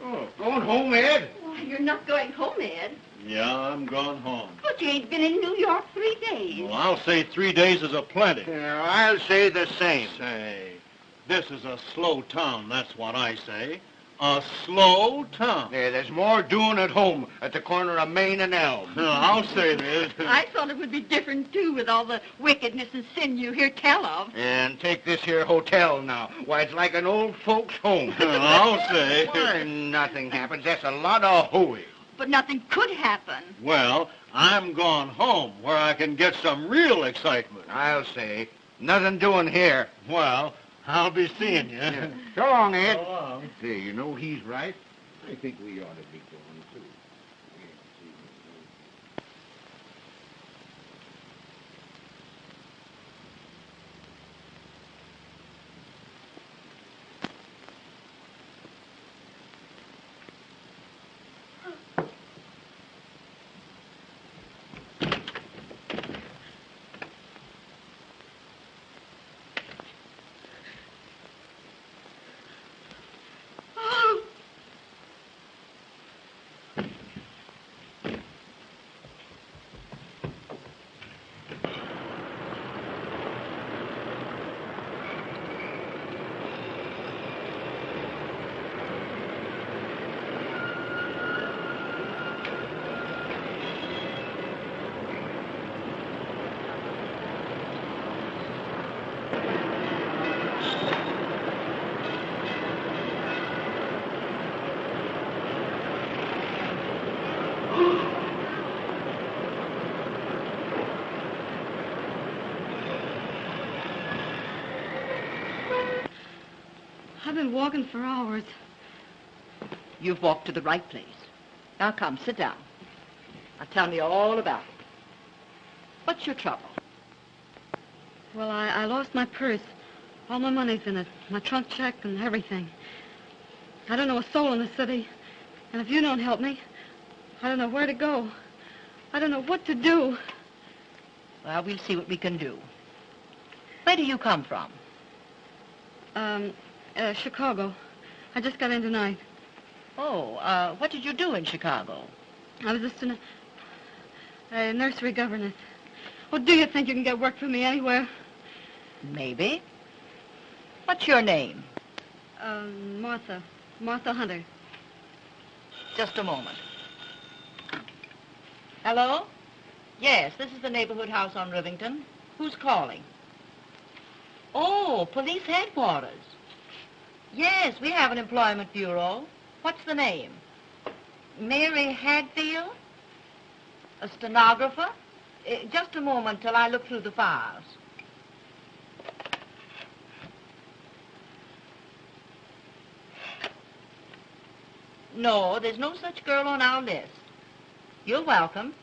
Oh, going home, Ed? Why, you're not going home, Ed. Yeah, I'm gone home. But you ain't been in New York 3 days. Well, I'll say 3 days is a plenty. Yeah, I'll say the same. Say, this is a slow town, that's what I say. A slow town. Yeah, there's more doing at home at the corner of Main and Elm. I'll say this. I thought it would be different, too, with all the wickedness and sin you hear tell of. And take this here hotel now. Why, it's like an old folks' home. I'll say. Why, nothing happens. That's a lot of hooey. But nothing could happen. Well, I'm gone home where I can get some real excitement. I'll say. Nothing doing here. Well, I'll be seeing you. Yeah. So long, Ed. So long. Say, you know, he's right. I think we ought to be going, too. I've been walking for hours. You've walked to the right place. Now come, sit down. Now tell me all about it. What's your trouble? Well, I lost my purse. All my money's in it. My trunk check and everything. I don't know a soul in the city. And if you don't help me, I don't know where to go. I don't know what to do. Well, we'll see what we can do. Where do you come from? Chicago. I just got in tonight. Oh, what did you do in Chicago? I was just a nursery governess. Well, do you think you can get work for me anywhere? Maybe. What's your name? Martha. Martha Hunter. Just a moment. Hello? Yes, this is the neighborhood house on Rivington. Who's calling? Oh, police headquarters. Yes, we have an employment bureau. What's the name? Mary Hadfield? A stenographer? Just a moment till I look through the files. No, there's no such girl on our list. You're welcome.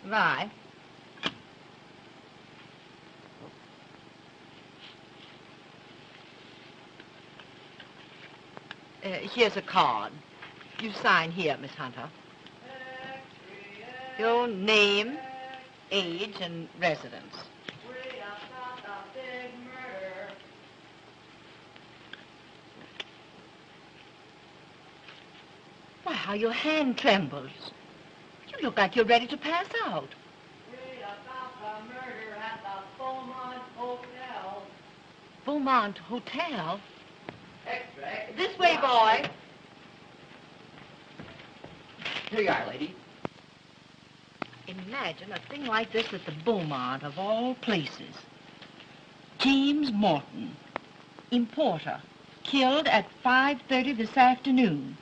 Bye. Here's a card. You sign here, Miss Hunter. Your name, age, and residence. Why, how your hand trembles. You look like you're ready to pass out. The murder at the Beaumont Hotel. Beaumont Hotel? This way, boy. Here you are, lady. Imagine a thing like this at the Beaumont, of all places. James Morton, importer, killed at 5:30 this afternoon.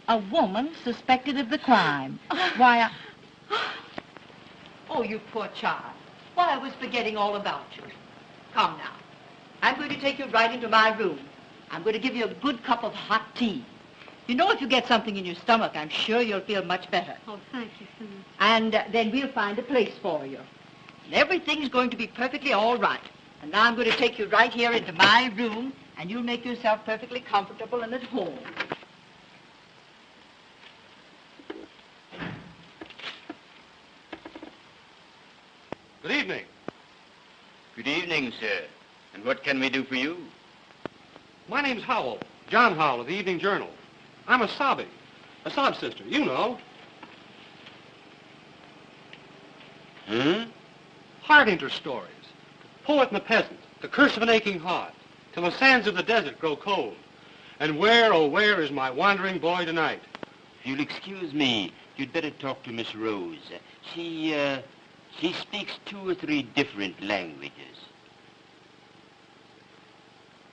A woman suspected of the crime. Why, Oh, you poor child. Why, I was forgetting all about you. Come now. I'm going to take you right into my room. I'm going to give you a good cup of hot tea. You know, if you get something in your stomach, I'm sure you'll feel much better. Oh, thank you so much. And then we'll find a place for you. And everything's going to be perfectly all right. And now I'm going to take you right here into my room, and you'll make yourself perfectly comfortable and at home. Good evening. Good evening, sir. And what can we do for you? My name's Howell, John Howell of the Evening Journal. I'm a sob sister, you know. Heart interest stories. The poet and the peasant, the curse of an aching heart, till the sands of the desert grow cold. And where, oh where is my wandering boy tonight? If you'll excuse me, you'd better talk to Miss Rose. She speaks 2 or 3 different languages.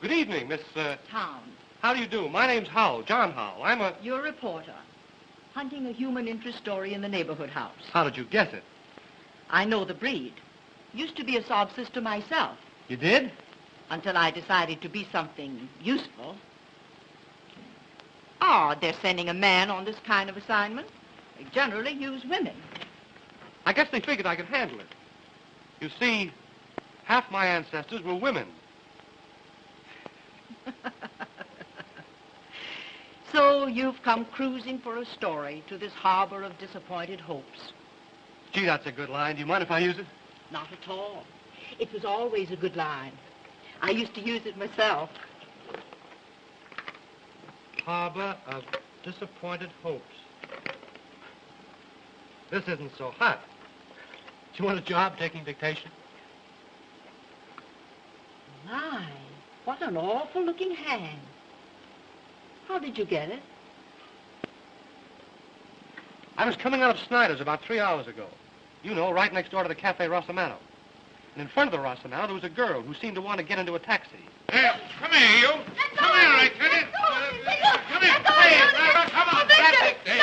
Good evening, Miss, Town. How do you do? My name's Howell, John Howell. I'm a... You're a reporter. Hunting a human interest story in the neighborhood house. How did you guess it? I know the breed. Used to be a sob sister myself. You did? Until I decided to be something useful. Oh, they're sending a man on this kind of assignment. They generally use women. I guess they figured I could handle it. You see, half my ancestors were women. So you've come cruising for a story to this harbor of disappointed hopes. Gee, that's a good line. Do you mind if I use it? Not at all. It was always a good line. I used to use it myself. Harbor of disappointed hopes. This isn't so hot. Do you want a job taking dictation? My, what an awful-looking hand. How did you get it? I was coming out of Snyder's about 3 hours ago. You know, right next door to the Cafe Rossamato. And in front of the Rossamato, there was a girl who seemed to want to get into a taxi. Hey, come here, you. Come here, I tell you. Come here. Hey, come on.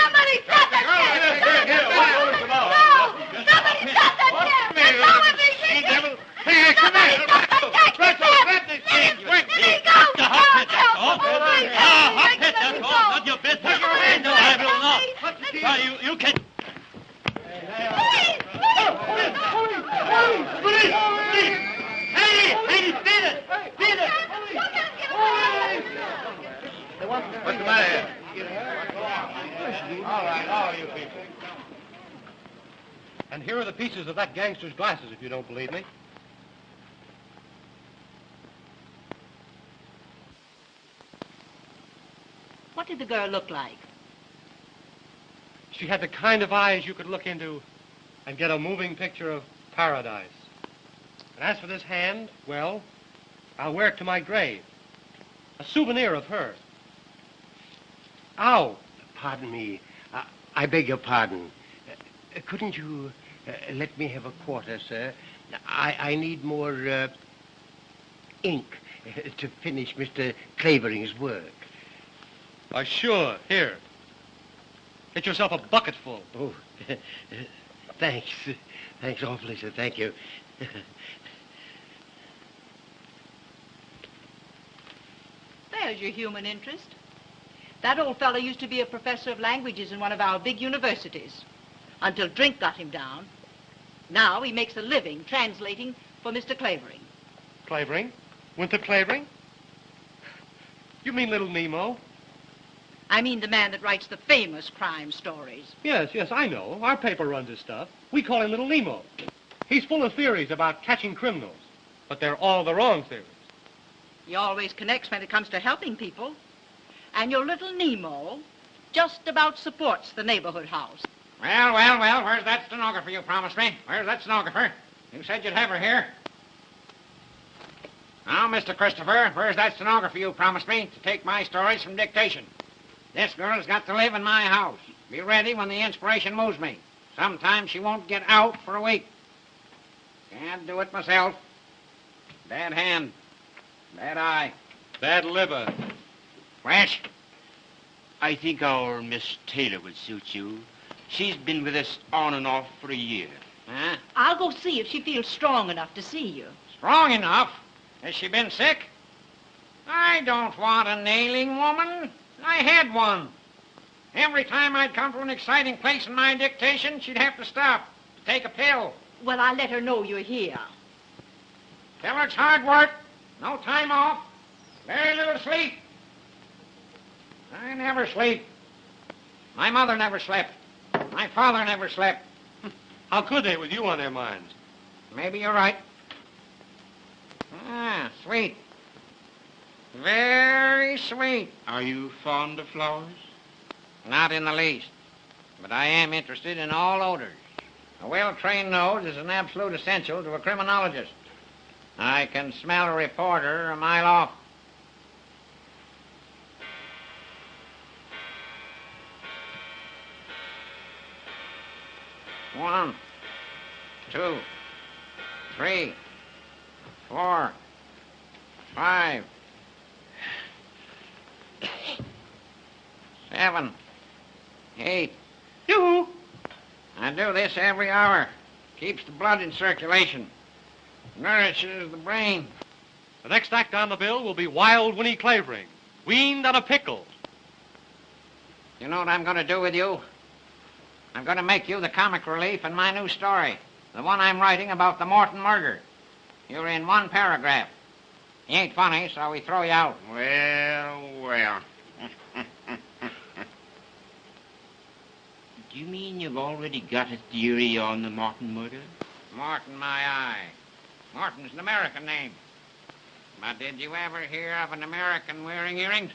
Somebody stop that kid! Somebody stop that kid! Let go of me! Hey, come here. Let this kid! Let me go! Not your business. Put your hands up. I will not. You can... What's the matter here? All right, all you people. And here are the pieces of that gangster's glasses, if you don't believe me. What did the girl look like? She had the kind of eyes you could look into and get a moving picture of paradise. And as for this hand, well, I'll wear it to my grave. A souvenir of her. Ow! Pardon me. I beg your pardon. Couldn't you let me have a quarter, sir? I need more ink to finish Mr. Clavering's work. Sure. Here. Get yourself a bucketful. Oh, thanks. Thanks awfully, sir. Thank you. There's your human interest. That old fellow used to be a professor of languages in one of our big universities, until drink got him down. Now he makes a living translating for Mr. Clavering. Clavering? Winthrop Clavering? You mean Little Nemo? I mean the man that writes the famous crime stories. Yes, I know. Our paper runs his stuff. We call him Little Nemo. He's full of theories about catching criminals, but they're all the wrong theories. He always connects when it comes to helping people. And your little Nemo just about supports the neighborhood house. Well, where's that stenographer you promised me? Where's that stenographer? You said you'd have her here. Now, Mr. Christopher, where's that stenographer you promised me to take my stories from dictation? This girl's got to live in my house. Be ready when the inspiration moves me. Sometimes she won't get out for a week. Can't do it myself. Bad hand. Bad eye. Bad liver. Fresh. I think our Miss Taylor would suit you. She's been with us on and off for a year. Huh? I'll go see if she feels strong enough to see you. Strong enough? Has she been sick? I don't want a nailing woman. I had one. Every time I'd come to an exciting place in my dictation, she'd have to stop to take a pill. Well, I'll let her know you're here. Tell her it's hard work. No time off. Very little sleep. I never sleep. My mother never slept. My father never slept. How could they with you on their minds? Maybe you're right. Ah, sweet. Very sweet. Are you fond of flowers? Not in the least. But I am interested in all odors. A well-trained nose is an absolute essential to a criminologist. I can smell a reporter a mile off. One, 2, 3, 4, 5, 7, 8. Hugh! I do this every hour. Keeps the blood in circulation. Nourishes the brain. The next act on the bill will be Wild Winnie Clavering, weaned on a pickle. You know what I'm going to do with you? I'm going to make you the comic relief in my new story. The one I'm writing about the Morton murder. You're in one paragraph. You ain't funny, so we throw you out. Well. Do you mean you've already got a theory on the Morton murder? Morton, my eye. Morton's an American name. But did you ever hear of an American wearing earrings?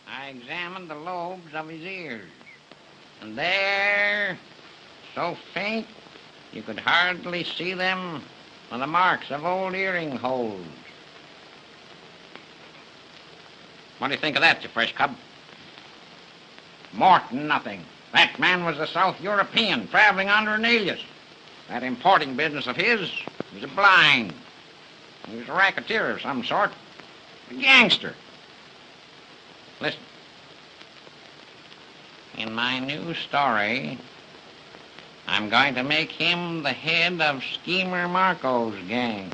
I examined the lobes of his ears. And there, so faint, you could hardly see them, were the marks of old earring holes. What do you think of that, you fresh cub? Morton, nothing. That man was a South European traveling under an alias. That importing business of his was a blind. He was a racketeer of some sort. A gangster. Listen. In my new story, I'm going to make him the head of Schemer Marko's gang.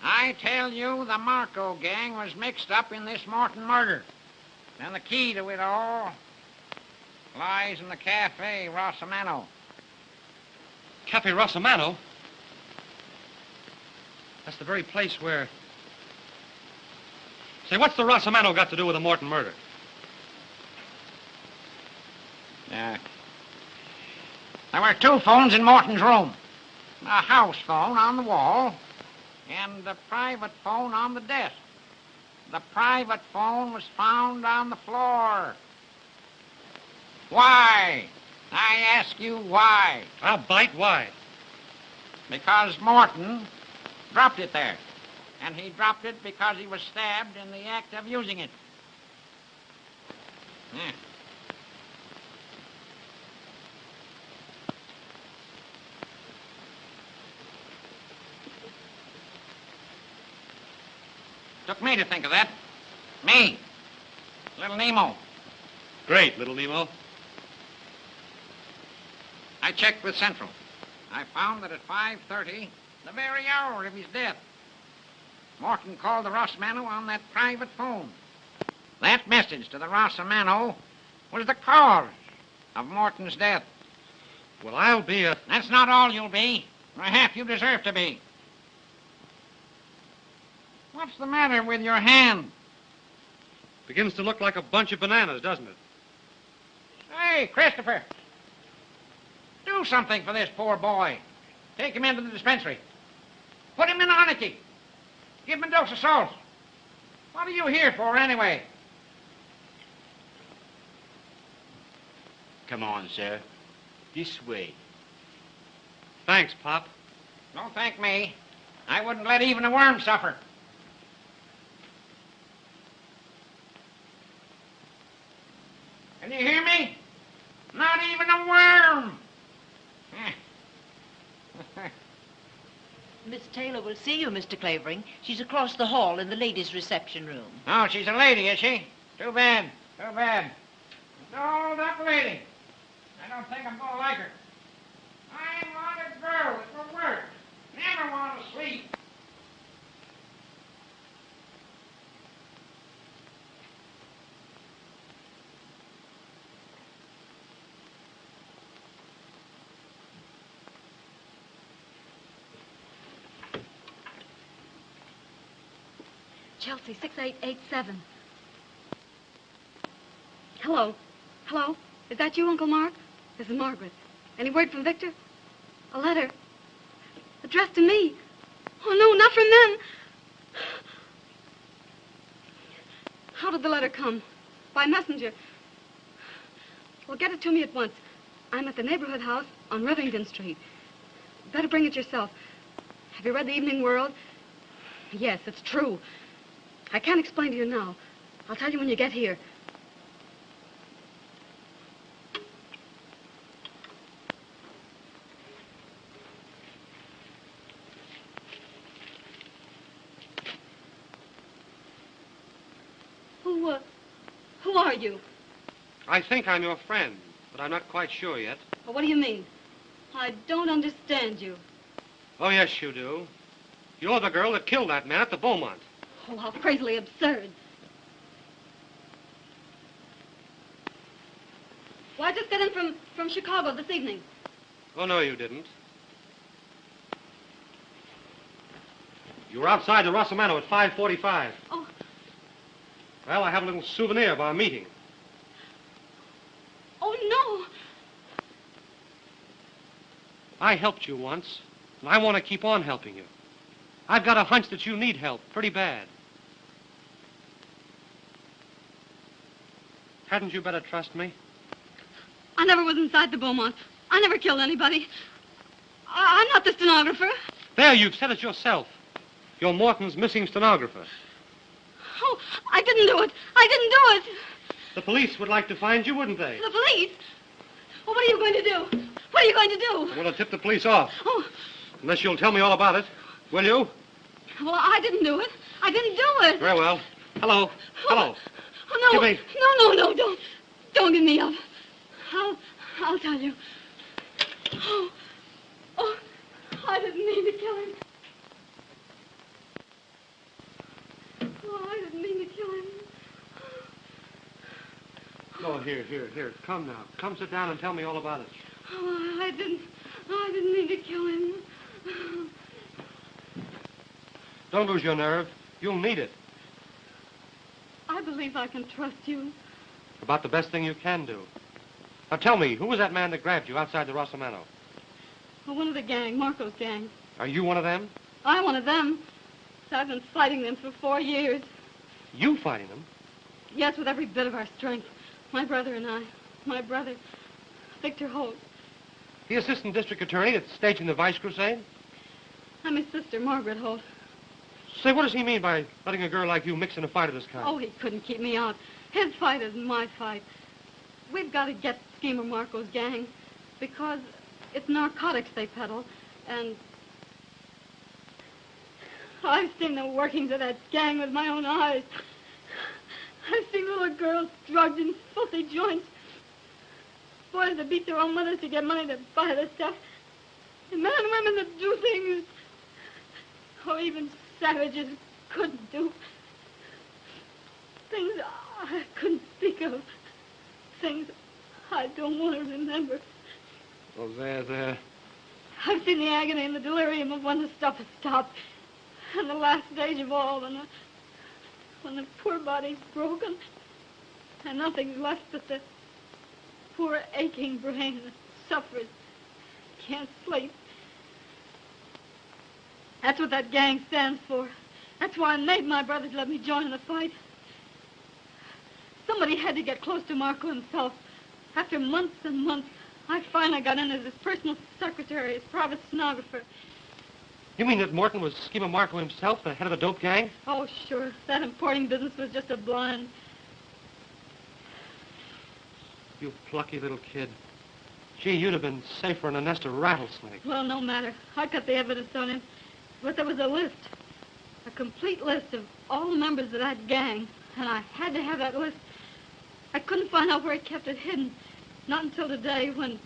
I tell you, the Marko gang was mixed up in this Morton murder. And the key to it all lies in the Cafe Rossamano. Cafe Rossamano? That's the very place where... Say, what's the Rossamano got to do with the Morton murder? There were 2 phones in Morton's room. A house phone on the wall and a private phone on the desk. The private phone was found on the floor. Why? I ask you why. I'll bite. Why? Because Morton dropped it there. And he dropped it because he was stabbed in the act of using it. Yeah. Took me to think of that. Me. Little Nemo. Great, little Nemo. I checked with Central. I found that at 5:30, the very hour of his death, Morton called the Rossamano on that private phone. That message to the Rossamano was the cause of Morton's death. Well, I'll be a... That's not all you'll be, or half you deserve to be. What's the matter with your hand? Begins to look like a bunch of bananas, doesn't it? Hey, Christopher. Do something for this poor boy. Take him into the dispensary. Put him in Arnicky. Give him a dose of salt. What are you here for, anyway? Come on, sir. This way. Thanks, Pop. Don't thank me. I wouldn't let even a worm suffer. Can you hear me? Not even a worm. Miss Taylor will see you, Mr. Clavering. She's across the hall in the ladies' reception room. Oh, she's a lady, is she? Too bad. Too bad. Dolled up lady. I don't think I'm going to like her. I want a girl that will work. Never want to sleep. Chelsea, 6887. Hello. Hello? Is that you, Uncle Mark? This is Margaret. Any word from Victor? A letter. Addressed to me. Oh, no, not from them. How did the letter come? By messenger. Well, get it to me at once. I'm at the neighborhood house on Rivington Street. Better bring it yourself. Have you read the Evening World? Yes, it's true. I can't explain to you now. I'll tell you when you get here. Who are you? I think I'm your friend, but I'm not quite sure yet. Well, what do you mean? I don't understand you. Oh, yes, you do. You're the girl that killed that man at the Beaumont. Oh, how crazily absurd. Well, I just got in from Chicago this evening. Oh, no, you didn't. You were outside the Rossamano at 5:45. Oh. Well, I have a little souvenir of our meeting. Oh, no. I helped you once, and I want to keep on helping you. I've got a hunch that you need help pretty bad. Hadn't you better trust me? I never was inside the Beaumont. I never killed anybody. I'm not the stenographer. There, you've said it yourself. You're Morton's missing stenographer. Oh, I didn't do it. I didn't do it. The police would like to find you, wouldn't they? The police? Well, what are you going to do? What are you going to do? I'm going to tip the police off. Oh. Unless you'll tell me all about it. Will you? Well, I didn't do it. I didn't do it. Very well. Hello. Hello. Oh, no. Give me... No, don't give me up. I'll tell you. Oh, I didn't mean to kill him. Oh, I didn't mean to kill him. Oh, here. Come now. Come sit down and tell me all about it. Oh, I didn't mean to kill him. Don't lose your nerve. You'll need it. I believe I can trust you. About the best thing you can do. Now tell me, who was that man that grabbed you outside the Rossamano? Well, one of the gang, Marko's gang. Are you one of them? I'm one of them. So I've been fighting them for 4 years. You fighting them? Yes, with every bit of our strength. My brother and I. My brother, Victor Holt. The assistant district attorney that's staging the Vice Crusade? I'm his sister, Margaret Holt. Say, what does he mean by letting a girl like you mix in a fight of this kind? Oh, he couldn't keep me out. His fight isn't my fight. We've got to get Schemer Marko's gang because it's narcotics they peddle, and I've seen the workings of that gang with my own eyes. I've seen little girls drugged in filthy joints, boys that beat their own mothers to get money to buy the stuff, and men and women that do things, even savages couldn't do. Things I couldn't speak of. Things I don't want to remember. Oh, there. I've seen the agony and the delirium of when the stuff has stopped. And the last stage of all, when the poor body's broken, and nothing's left but the poor aching brain that suffers, can't sleep. That's what that gang stands for. That's why I made my brothers let me join in the fight. Somebody had to get close to Marko himself. After months and months, I finally got in as his personal secretary, his private stenographer. You mean that Morton was Schemer Marko himself, the head of the dope gang? Oh, sure. That importing business was just a blind. You plucky little kid. Gee, you'd have been safer in a nest of rattlesnakes. Well, no matter. I got the evidence on him. But there was a list. A complete list of all the members of that gang. And I had to have that list. I couldn't find out where he kept it hidden. Not until today when...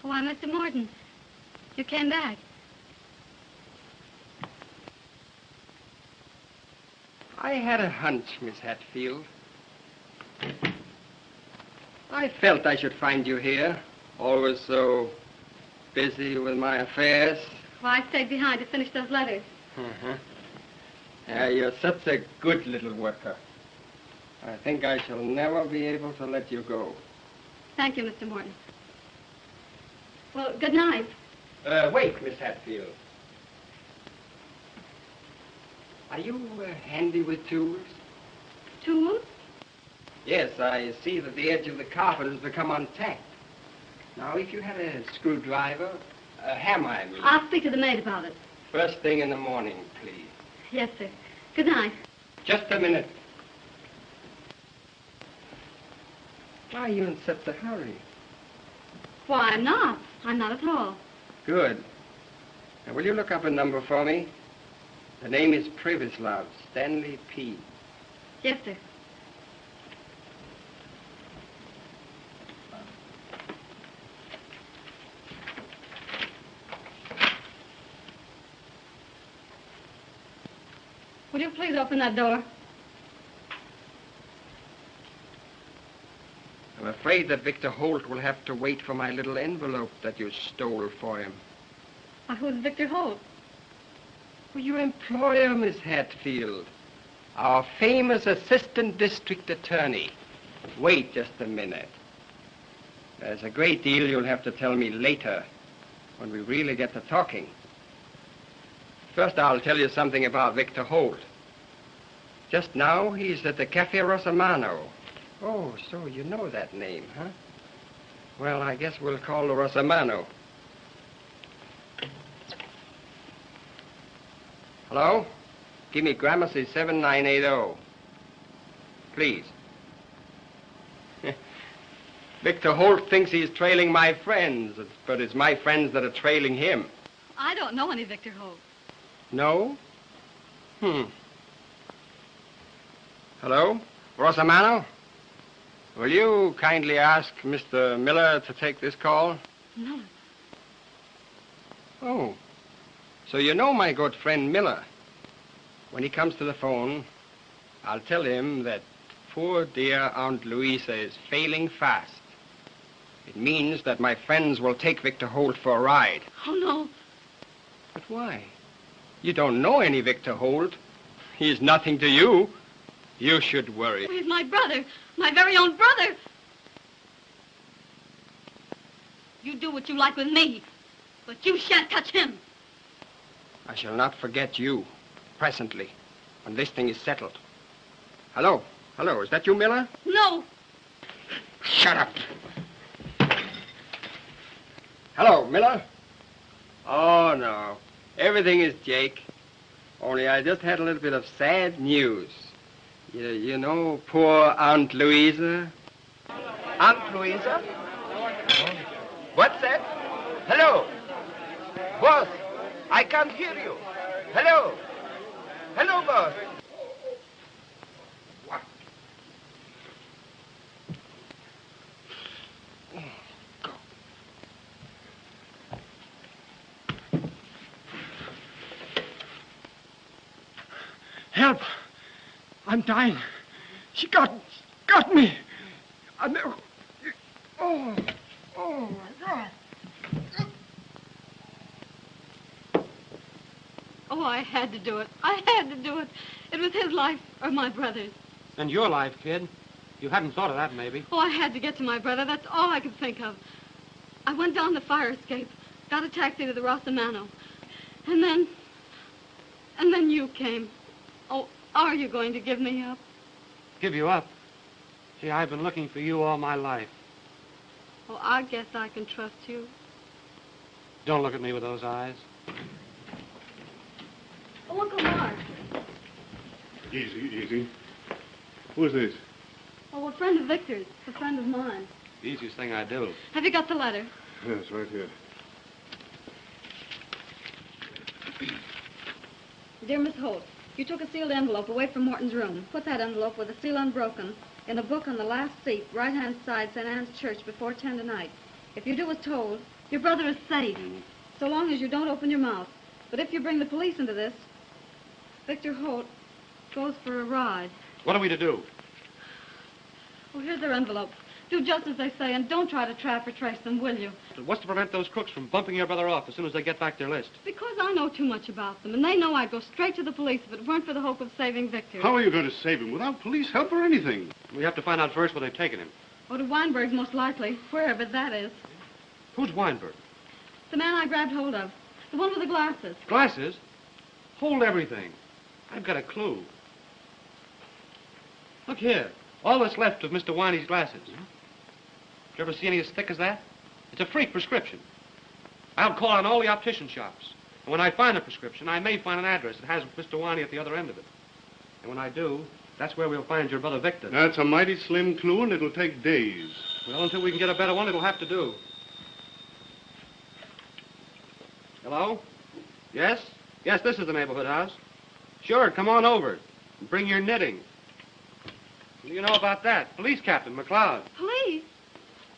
Why, Mr. Morton, you came back. I had a hunch, Miss Hatfield. I felt I should find you here, always so busy with my affairs. Well, I stayed behind to finish those letters. You're such a good little worker. I think I shall never be able to let you go. Thank you, Mr. Morton. Well, good night. Wait, Miss Hatfield. Are you handy with tools? Tools? Yes, I see that the edge of the carpet has become untacked. Now, if you had a screwdriver, a hammer, I mean. I'll speak to the maid about it. First thing in the morning, please. Yes, sir. Good night. Just a minute. Why are you in such a hurry? Why, I'm not. I'm not at all. Good. Now, will you look up a number for me? The name is Privislav, Stanley P. Yes, sir. Will you please open that door? I'm afraid that Victor Holt will have to wait for my little envelope that you stole for him. Why, who's Victor Holt? Well, your employer, Miss Hatfield. Our famous assistant district attorney. Wait just a minute. There's a great deal you'll have to tell me later, when we really get to talking. First, I'll tell you something about Victor Holt. Just now, he's at the Cafe Rosamano. Oh, so you know that name, huh? Well, I guess we'll call the Rosamano. Hello? Give me Gramercy 7980. Please. Victor Holt thinks he's trailing my friends, but it's my friends that are trailing him. I don't know any Victor Holt. No? Hello? Rosamano? Will you kindly ask Mr. Miller to take this call? No. Oh. So you know my good friend Miller. When he comes to the phone, I'll tell him that poor dear Aunt Louisa is failing fast. It means that my friends will take Victor Holt for a ride. Oh, no. But why? You don't know any Victor Holt. He's nothing to you. You should worry. He's my brother. My very own brother. You do what you like with me, but you shan't touch him. I shall not forget you, presently, when this thing is settled. Hello? Hello, is that you, Miller? No. Shut up. Hello, Miller? Oh, no. Everything is Jake. Only I just had a little bit of sad news. You know poor Aunt Louisa? Aunt Louisa? What's that? Hello? Boss, I can't hear you. Hello? Hello, boss. What? Go. Help! I'm dying. She got me. Oh, my God. Oh, I had to do it. I had to do it. It was his life or my brother's. And your life, kid. You hadn't thought of that, maybe. Oh, I had to get to my brother. That's all I could think of. I went down the fire escape, got a taxi to the Rosamano. And then you came. Oh, are you going to give me up? Give you up? Gee, I've been looking for you all my life. Oh, I guess I can trust you. Don't look at me with those eyes. Oh, Uncle Mark. Easy. Who is this? Oh, a friend of Victor's. A friend of mine. The easiest thing I do. Have you got the letter? Yes, right here. Dear Miss Holt, you took a sealed envelope away from Morton's room. Put that envelope with the seal unbroken in a book on the last seat, right-hand side, St. Anne's Church, before 10 tonight. If you do as told, your brother is safe, so long as you don't open your mouth. But if you bring the police into this, Victor Holt goes for a ride. What are we to do? Oh, here's their envelope. Do just as they say and don't try to trap or trace them, will you? What's to prevent those crooks from bumping your brother off as soon as they get back their list? Because I know too much about them, and they know I'd go straight to the police if it weren't for the hope of saving Victor. How are you going to save him without police help or anything? We have to find out first where they've taken him. Or to Weinberg's, most likely, wherever that is. Who's Weinberg? The man I grabbed hold of. The one with the glasses. Glasses? Hold everything. I've got a clue. Look here. All that's left of Mr. Winey's glasses. Did you ever see any as thick as that? It's a freak prescription. I'll call on all the optician shops. And when I find a prescription, I may find an address that has Mr. Winey at the other end of it. And when I do, that's where we'll find your brother Victor. That's a mighty slim clue, and it'll take days. Well, until we can get a better one, it'll have to do. Hello? Yes? Yes, this is the neighborhood house. Sure, come on over. And bring your knitting. What do you know about that? Police Captain McLeod. Police?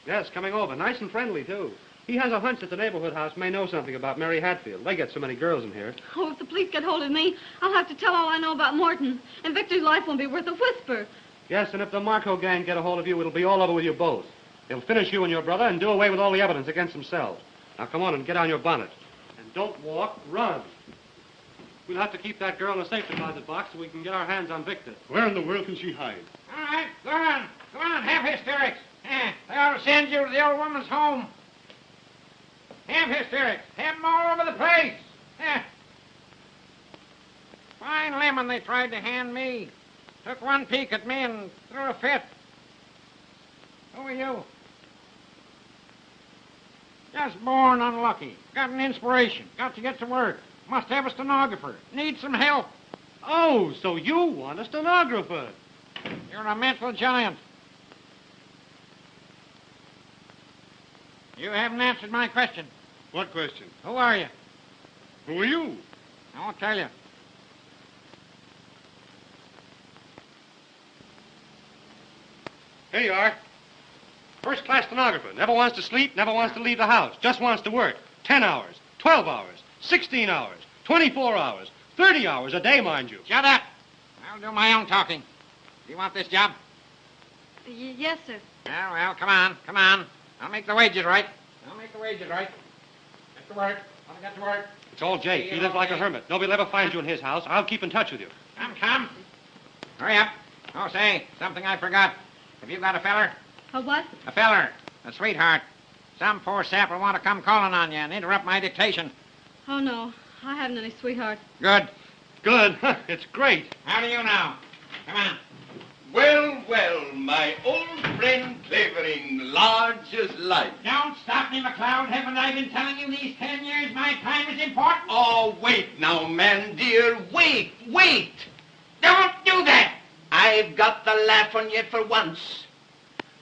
Yes, coming over. Nice and friendly, too. He has a hunch that the neighborhood house may know something about Mary Hatfield. They get so many girls in here. Oh, if the police get hold of me, I'll have to tell all I know about Morton. And Victor's life won't be worth a whisper. Yes, and if the Marko gang get a hold of you, it'll be all over with you both. They'll finish you and your brother and do away with all the evidence against themselves. Now, come on and get on your bonnet. And don't walk, run. We'll have to keep that girl in a safe deposit box so we can get our hands on Victor. Where in the world can she hide? All right, go on. Go on, have hysterics. They ought to send you to the old woman's home. Have hysterics. Have them all over the place. Fine lemon they tried to hand me. Took one peek at me and threw a fit. Who are you? Just born unlucky. Got an inspiration. Got to get to work. Must have a stenographer. Need some help. Oh, so you want a stenographer. You're a mental giant. You haven't answered my question. What question? Who are you? Who are you? I won't tell you. Here you are. First-class stenographer. Never wants to sleep, never wants to leave the house. Just wants to work. 10 hours, 12 hours, 16 hours, 24 hours, 30 hours a day, mind you. Shut up. I'll do my own talking. Do you want this job? Yes, sir. Well, come on, come on. I'll make the wages right. Get to work. I'll get to work. It's all Jake. He lives like a hermit. Nobody will ever find you in his house. I'll keep in touch with you. Come. Hurry up. Oh, say, something I forgot. Have you got a feller? A what? A feller. A sweetheart. Some poor sap will want to come calling on you and interrupt my dictation. Oh, no. I haven't any sweetheart. Good. Good. It's great. How do you know? Come on. Well, my old friend Clavering, large as life. Don't stop me, McLeod. Haven't I been telling you these 10 years my time is important? Oh, wait now, man, dear. Wait. Don't do that. I've got the laugh on you for once.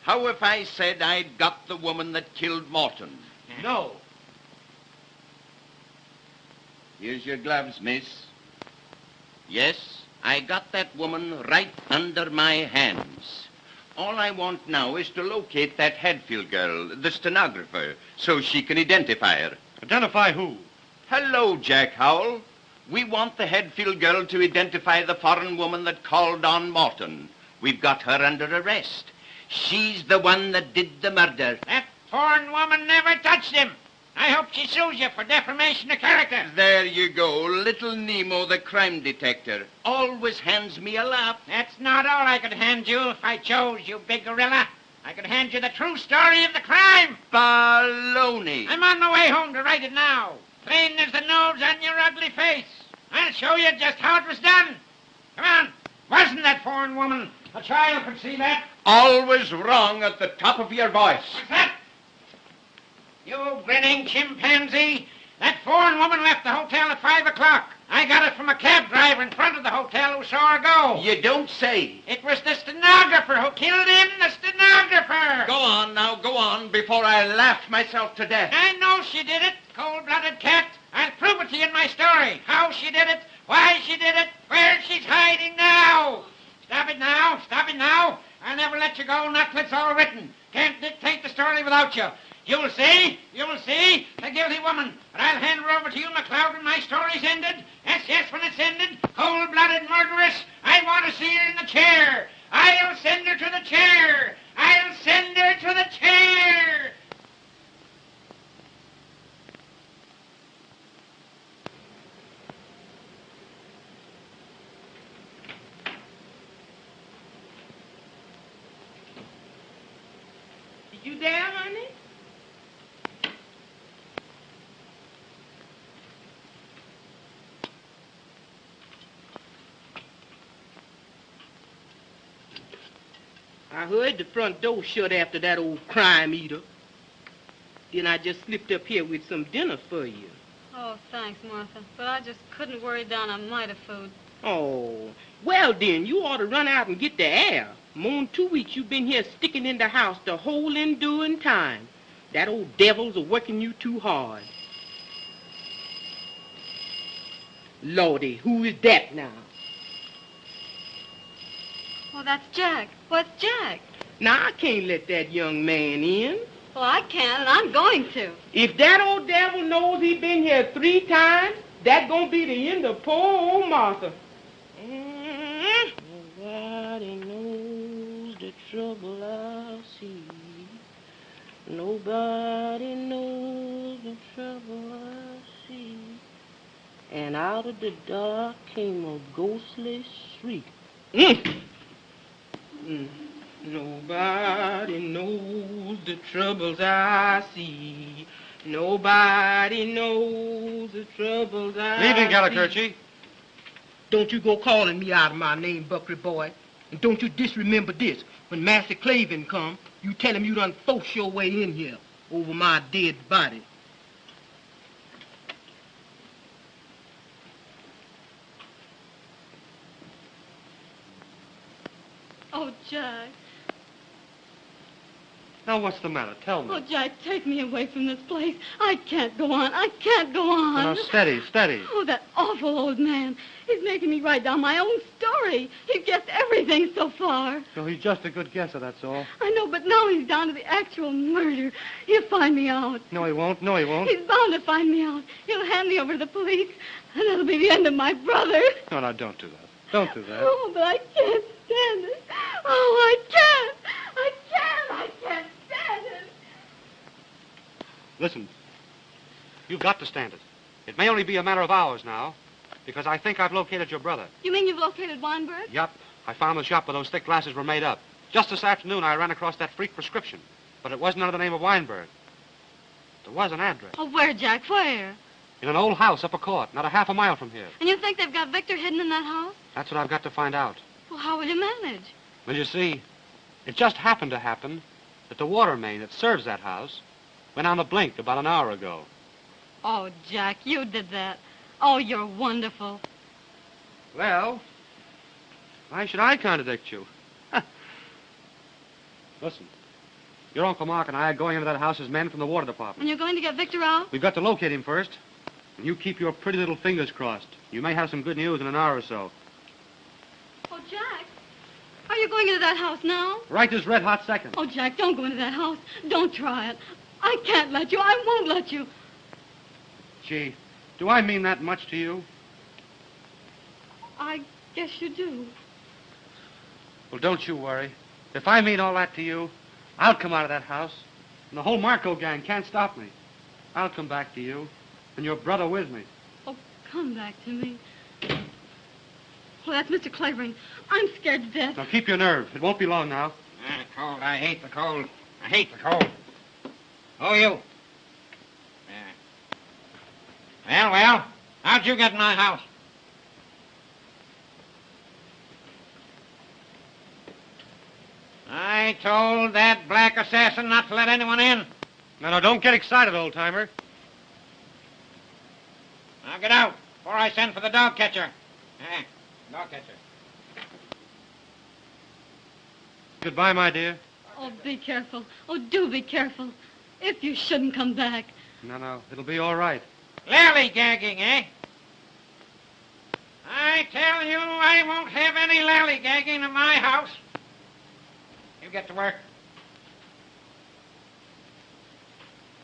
How if I said I'd got the woman that killed Morton? No. Here's your gloves, miss. Yes, I got that woman right under my hands. All I want now is to locate that Hadfield girl, the stenographer, so she can identify her. Identify who? Hello, Jack Howell. We want the Hadfield girl to identify the foreign woman that called on Morton. We've got her under arrest. She's the one that did the murder. That foreign woman never touched him. I hope she sues you for defamation of character. There you go. Little Nemo, the crime detector, always hands me a laugh. That's not all I could hand you if I chose, you big gorilla. I could hand you the true story of the crime. Baloney. I'm on my way home to write it now. Plain as the nose on your ugly face. I'll show you just how it was done. Come on. Wasn't that foreign woman? A child could see that. Always wrong at the top of your voice. What's that? You grinning chimpanzee. That foreign woman left the hotel at 5 o'clock. I got it from a cab driver in front of the hotel who saw her go. You don't say. It was the stenographer who killed him, the stenographer. Go on, before I laugh myself to death. I know she did it, cold-blooded cat. I'll prove it to you in my story. How she did it, why she did it, where she's hiding now. Stop it now. I'll never let you go, not till it's all written. Can't dictate the story without you. You'll see, the guilty woman. But I'll hand her over to you, McLeod, when my story's ended. Yes, when it's ended. Cold-blooded murderess. I want to see her in the chair. I'll send her to the chair. I'll Send her to the chair. You there, honey? I heard the front door shut after that old crime eater. Then I just slipped up here with some dinner for you. Oh, thanks, Martha. But I just couldn't worry down a mite of food. Oh, well then, you ought to run out and get the air. More'n 2 weeks you've been here sticking in the house the whole enduring time. That old devil's a working you too hard. Lordy, who is that now? Oh, that's Jack. What's Jack? Now, I can't let that young man in. Well, I can, and I'm going to. If that old devil knows he been here 3 times, that's gonna be the end of poor old Martha. Nobody knows the trouble I see. Nobody knows the trouble I see. And out of the dark came a ghostly shriek. Nobody knows the troubles I see. Nobody knows the troubles I see. Leaving, Gallicurci. Don't you go calling me out of my name, Buckley boy. And don't you disremember this. When Master Clavin come, you tell him you done forced your way in here over my dead body. Oh, Jack. Now, what's the matter? Tell me. Oh, Jack, take me away from this place. I can't go on. I can't go on. Now, steady, steady. Oh, that awful old man. He's making me write down my own story. He's guessed everything so far. No, he's just a good guesser, that's all. I know, but now he's down to the actual murder. He'll find me out. No, he won't. No, he won't. He's bound to find me out. He'll hand me over to the police, and that'll be the end of my brother. No, no, don't do that. Don't do that. Oh, but I can't stand it. Oh, I can't. I can't stand it. Listen, you've got to stand it. It may only be a matter of hours now, because I think I've located your brother. You mean you've located Weinberg? Yup. I found the shop where those thick glasses were made up. Just this afternoon, I ran across that freak prescription, but it wasn't under the name of Weinberg. There was an address. Oh, where, Jack? Where? In an old house up a court, not a half a mile from here. And you think they've got Victor hidden in that house? That's what I've got to find out. Well, how will you manage? Well, you see, it just happened to happen that the water main that serves that house went on the blink about an hour ago. Oh, Jack, you did that. Oh, you're wonderful. Well, why should I contradict you? Listen, your Uncle Mark and I are going into that house as men from the water department. And you're going to get Victor out? We've got to locate him first. And you keep your pretty little fingers crossed. You may have some good news in an hour or so. Oh, Jack, are you going into that house now? Right this red-hot second. Oh, Jack, don't go into that house. Don't try it. I can't let you. I won't let you. Gee, do I mean that much to you? I guess you do. Well, don't you worry. If I mean all that to you, I'll come out of that house. And the whole Marko gang can't stop me. I'll come back to you. And your brother with me. Oh, come back to me. Oh, that's Mr. Clavering. I'm scared to death. Now, keep your nerve. It won't be long now. Cold. I hate the cold. I hate the cold. Oh, you. Yeah. Well, how'd you get in my house? I told that black assassin not to let anyone in. No, don't get excited, old-timer. Now get out before I send for the dog catcher. Dog catcher. Goodbye, my dear. Oh, be careful. Oh, do be careful. If you shouldn't come back. No, it'll be all right. Lally-gagging, eh? I tell you, I won't have any lally-gagging in my house. You get to work.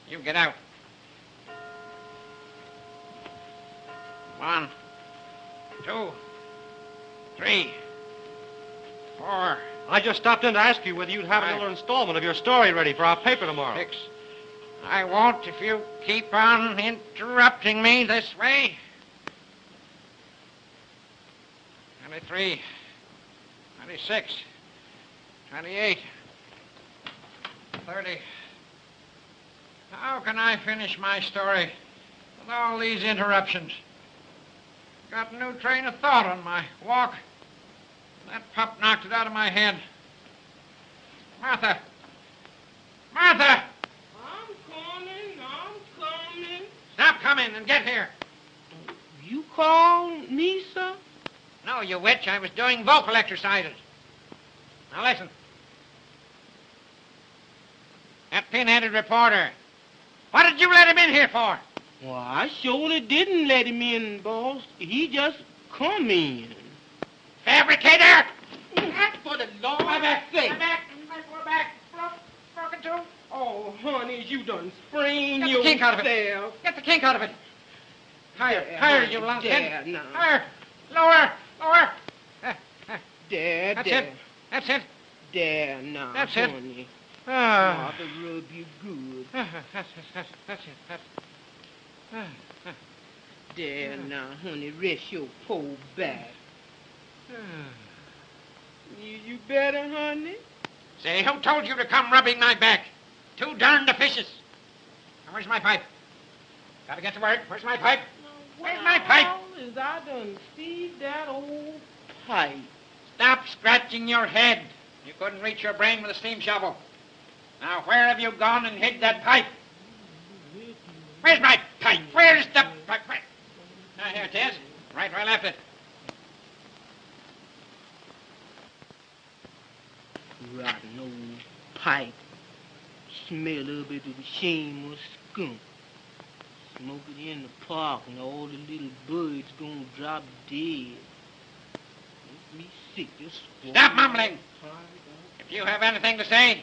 You get out. 1, 2, 3, 4, I just stopped in to ask you whether you'd have another installment of your story ready for our paper tomorrow. Fix. I won't if you keep on interrupting me this way. 23, 26, 28, 30. How can I finish my story with all these interruptions? Got a new train of thought on my walk. That pup knocked it out of my head. Martha! Martha! I'm coming. Stop coming and get here. You called me, sir? No, you witch. I was doing vocal exercises. Now listen. That pin-headed reporter. What did you let him in here for? Well, I surely didn't let him in, boss. He just come in. Fabricator! For the Lord's sake. Come back. We're back. Broken too. Oh, honey, you done sprained Get the kink out of it. yourself. Get the kink out of it. Higher, you lunkhead. There, now. Higher. Lower. There, That's there. it. That's it. There, now, That's it. honey. Ah. Mother rub you good. That's it. There, now, honey, rest your poor back. You better, honey? Say, who told you to come rubbing my back? Too darned officious. Now, where's my pipe? Gotta get to work. Where's my pipe? Where's my pipe? Is I done see that old pipe. Stop scratching your head. You couldn't reach your brain with a steam shovel. Now, where have you gone and hid that pipe? Where's my pipe? Where's the pipe? Now, here it is. Right where I left it. Rotten old pipe. Smell of it with a shameless skunk. Smoke it in the park and all the little birds gonna drop dead. Make me sick, just Stop mumbling. If you have anything to say,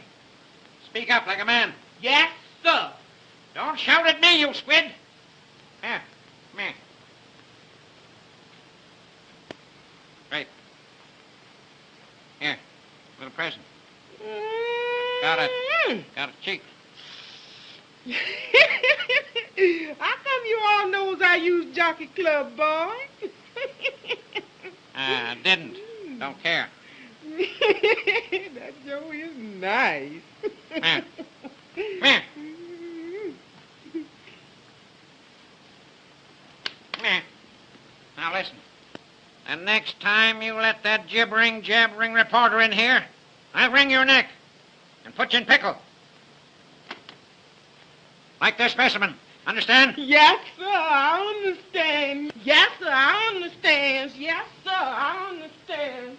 speak up like a man. Yes, sir. Don't shout at me, you squid. Here, come here. Right. Here, little present. Got a cheek. How come you all knows I use Jockey Club, boy? Didn't. Don't care. That Joe is nice. Here. Come here. Now listen. The next time you let that jabbering reporter in here, I'll wring your neck and put you in pickle. Like this specimen. Understand? Yes, sir, I understand. Yes, sir, I understand. Yes, sir, I understand.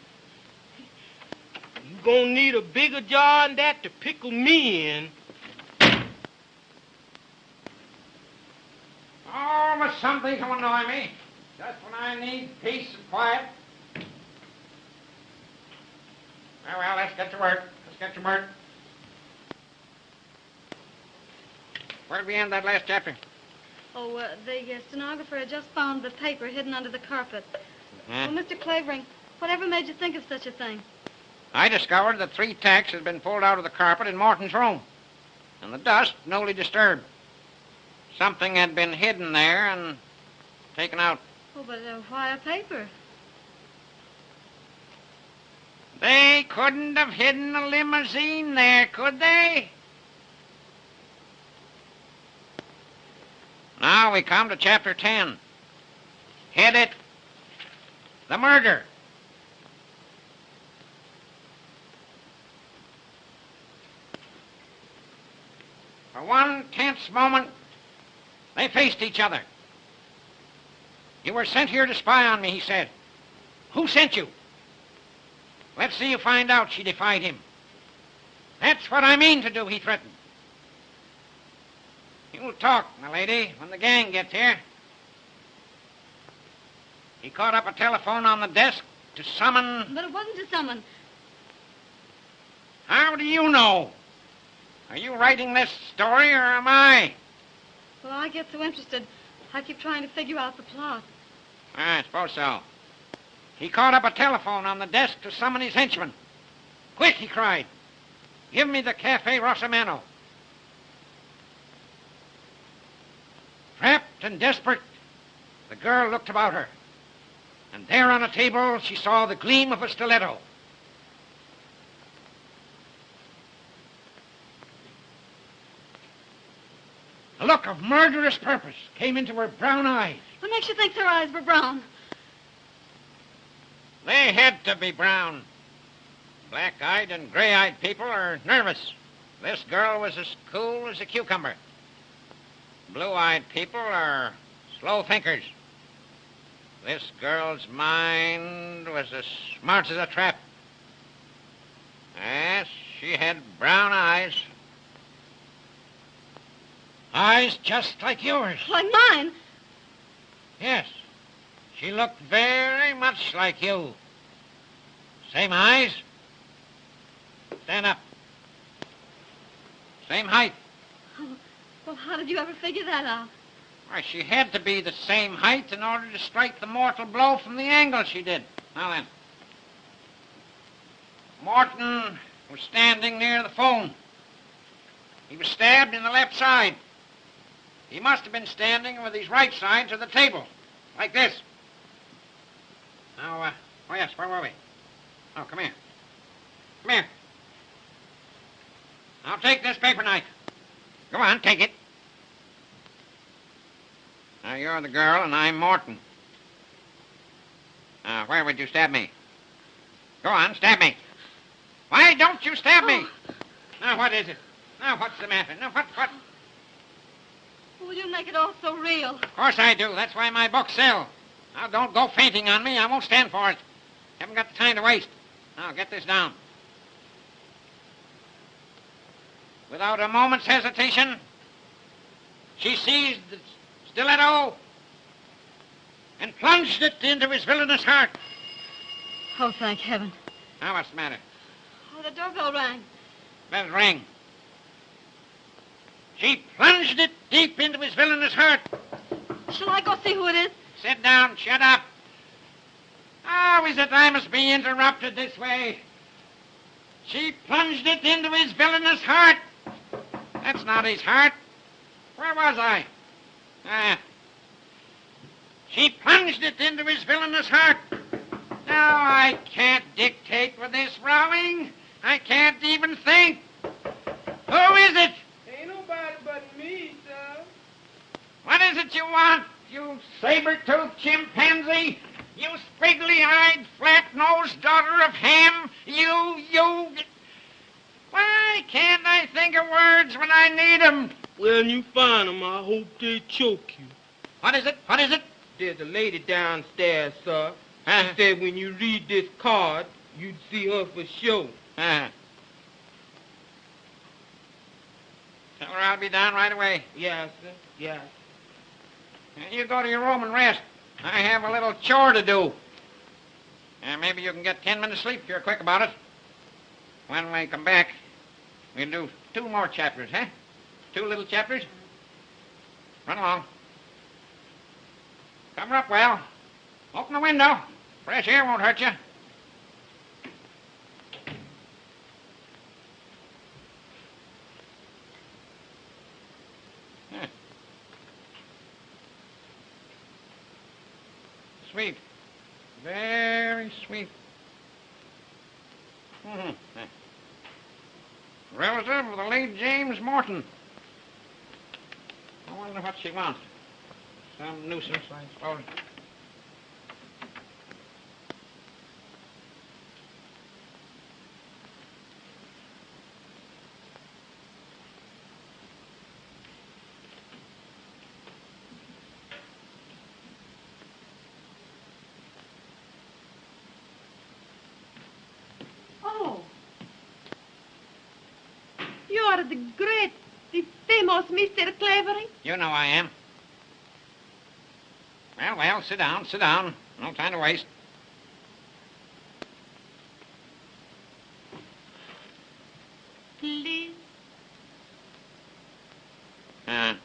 You gonna need a bigger jar than that to pickle me in. Oh, but something to annoy me. Just when I need peace and quiet. Well, let's get to work. Where'd we end that last chapter? Oh, the stenographer had just found the paper hidden under the carpet. Huh? Well, Mr. Clavering, whatever made you think of such a thing? I discovered that 3 tacks had been pulled out of the carpet in Morton's room, and the dust newly disturbed. Something had been hidden there and taken out. Oh, but why a paper? They couldn't have hidden a limousine there, could they? Now we come to chapter 10. Head it, the murder. For one tense moment, they faced each other. You were sent here to spy on me, he said. Who sent you? Let's see you find out, she defied him. That's what I mean to do, he threatened. You'll talk, my lady, when the gang gets here. He caught up a telephone on the desk to summon... But it wasn't to summon. How do you know? Are you writing this story, or am I? Well, I get so interested, I keep trying to figure out the plot. I suppose so. He caught up a telephone on the desk to summon his henchman. Quick, he cried. Give me the Cafe Rosamano. Trapped and desperate, the girl looked about her. And there on a table, she saw the gleam of a stiletto. A look of murderous purpose came into her brown eyes. What makes you think her eyes were brown? They had to be brown. Black-eyed and gray-eyed people are nervous. This girl was as cool as a cucumber. Blue-eyed people are slow thinkers. This girl's mind was as smart as a trap. Yes, she had brown eyes. Eyes just like yours. Like mine? Yes. She looked very much like you. Same eyes. Stand up. Same height. Oh, well, how did you ever figure that out? Why, she had to be the same height in order to strike the mortal blow from the angle she did. Now then. Morton was standing near the phone. He was stabbed in the left side. He must have been standing with his right side to the table, like this. Now, oh yes, where were we? Oh, come here. Come here. Now take this paper knife. Go on, take it. Now, you're the girl and I'm Morton. Now, where would you stab me? Go on, stab me. Why don't you stab me? Now, what is it? Now, what's the matter? Now, what? Well, you make it all so real. Of course I do. That's why my books sell. Now, don't go fainting on me. I won't stand for it. Haven't got the time to waste. Now, get this down. Without a moment's hesitation, she seized the stiletto and plunged it into his villainous heart. Oh, thank heaven. Now, what's the matter? Oh, the doorbell rang. Let it ring. She plunged it deep into his villainous heart. Shall I go see who it is? Sit down. Shut up. How is it I must be interrupted this way? She plunged it into his villainous heart. That's not his heart. Where was I? She plunged it into his villainous heart. Now, I can't dictate with this rowing. I can't even think. Who is it? Ain't nobody but me, sir. What is it you want, you saber-toothed chimpanzee? You squiggly-eyed, flat-nosed daughter of Ham? You... Why can't I think of words when I need 'em? When you find 'em, I hope they choke you. What is it? What is it? There's a lady downstairs, sir. She said when you read this card, you'd see her for sure. Tell her I'll be down right away. Yes, sir. Yes. You go to your room and rest. I have a little chore to do. Maybe you can get 10 minutes sleep if you're quick about it. When we come back, we'll do 2 more chapters, huh? 2 little chapters. Run along. Cover up well. Open the window. Fresh air won't hurt you. Sweet. Very sweet. Relative of the late James Morton. I wonder what she wants. Some nuisance, I suppose. Oh. You are the great, the famous Mr. Clavering? You know I am. Well, sit down, sit down. No time to waste. Please. Let's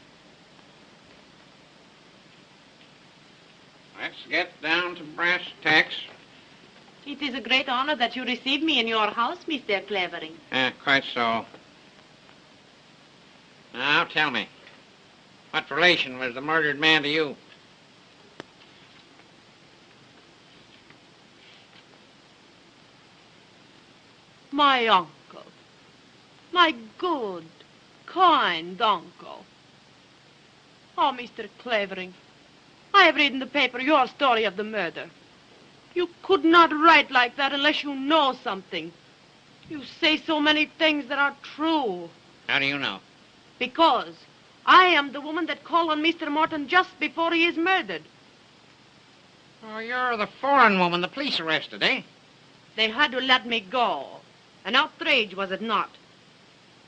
get down to brass tacks. It is a great honor that you receive me in your house, Mr. Clavering. Quite so. Now, tell me, what relation was the murdered man to you? My uncle. My good, kind uncle. Oh, Mr. Clavering, I have read in the paper your story of the murder. You could not write like that unless you know something. You say so many things that are true. How do you know? Because I am the woman that called on Mr. Morton just before he is murdered. Oh, you're the foreign woman the police arrested, eh? They had to let me go. An outrage, was it not?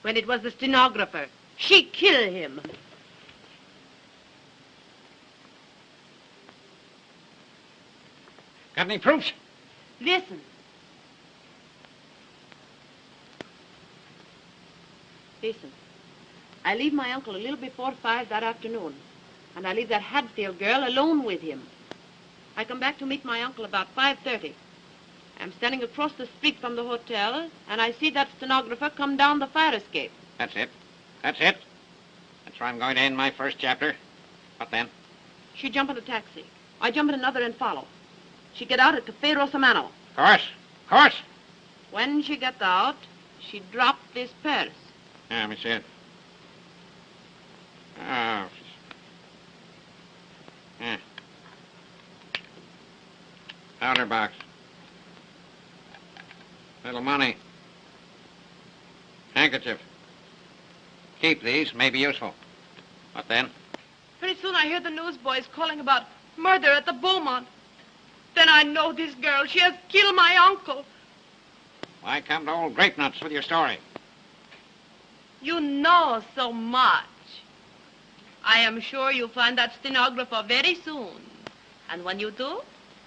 When it was the stenographer. She killed him. Got any proofs? Listen. Listen. I leave my uncle a little before 5 that afternoon, and I leave that Hadfield girl alone with him. I come back to meet my uncle about 5:30. I'm standing across the street from the hotel, and I see that stenographer come down the fire escape. That's it. That's it. That's where I'm going to end my first chapter. What then? She jump in a taxi. I jump in another and follow. She get out at Cafe Rosamano. Of course. Of course. When she gets out, she dropped this purse. Yeah, let me see it. Oh. Yeah. Powder box. Little money. Handkerchief. Keep these. May be useful. What then? Pretty soon I hear the newsboys calling about murder at the Beaumont. Then I know this girl. She has killed my uncle. Why come to old grape nuts with your story? You know so much. I am sure you'll find that stenographer very soon. And when you do,